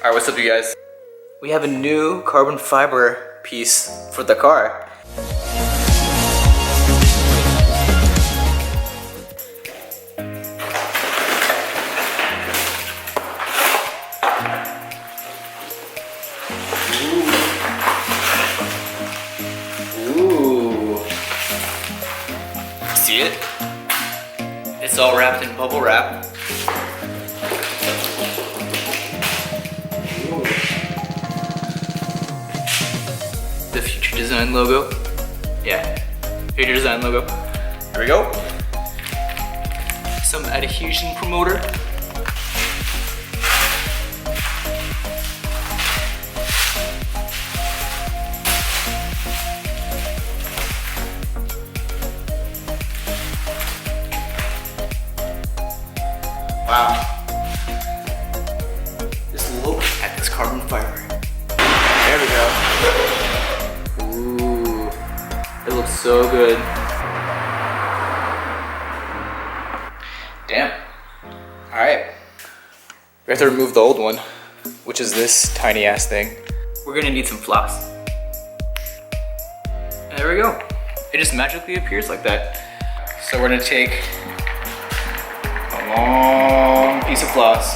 Alright, what's up you guys? We have a new carbon fiber piece for the car. Ooh. See it? It's all wrapped in bubble wrap. The Future Design logo. Yeah, Future Design logo. Here we go. Some adhesion promoter. Wow. Just look at this carbon fiber. There we go. Ooh, it looks so good. Damn. Alright. We have to remove the old one, which is this tiny ass thing. We're gonna need some floss. And there we go. It just magically appears like that. So we're gonna take a long piece of floss.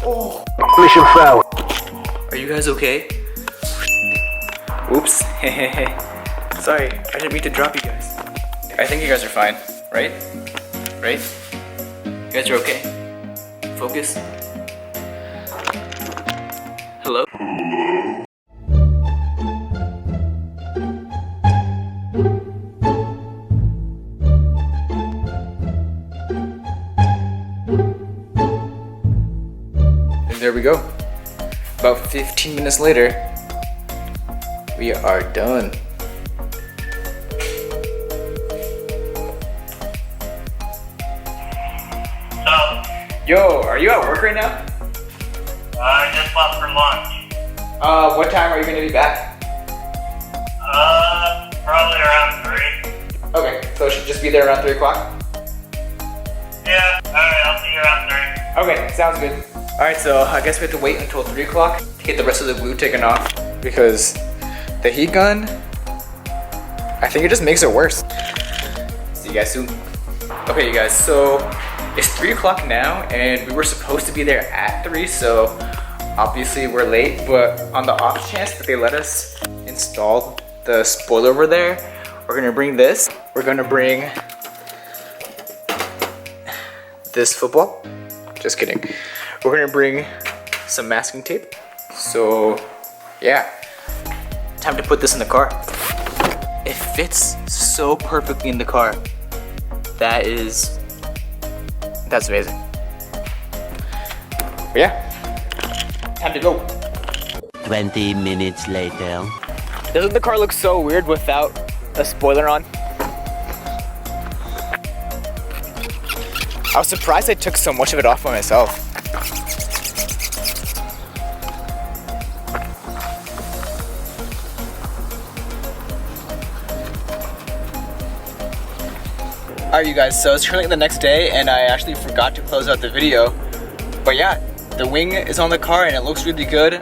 Oh. Mission failed. Are you guys okay? Oops. Sorry, I didn't mean to drop you guys. I think you guys are fine, right? Right? You guys are okay? Focus. Hello? And there we go. About 15 minutes later, we are done. Yo, are you at work right now? I just left for lunch. What time are you gonna be back? Probably around 3. Okay, so it should just be there around 3 o'clock? Yeah, alright, I'll see you around 3. Okay, sounds good. Alright, so I guess we have to wait until 3 o'clock to get the rest of the glue taken off because the heat gun, I think it just makes it worse. See you guys soon. Okay, you guys, so it's 3 o'clock now and we were supposed to be there at 3, so obviously we're late, but on the off chance that they let us install the spoiler over there, we're gonna bring this. We're gonna bring this football. Just kidding. We're gonna bring some masking tape. So yeah, time to put this in the car. It fits so perfectly in the car. That's amazing. But yeah, time to go. 20 minutes later. Doesn't the car look so weird without a spoiler on? I was surprised I took so much of it off by myself. Alright you guys, so it's currently the next day and I actually forgot to close out the video. But yeah, the wing is on the car and it looks really good.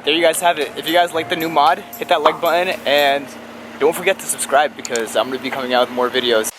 There you guys have it. If you guys like the new mod, hit that like button and don't forget to subscribe because I'm going to be coming out with more videos.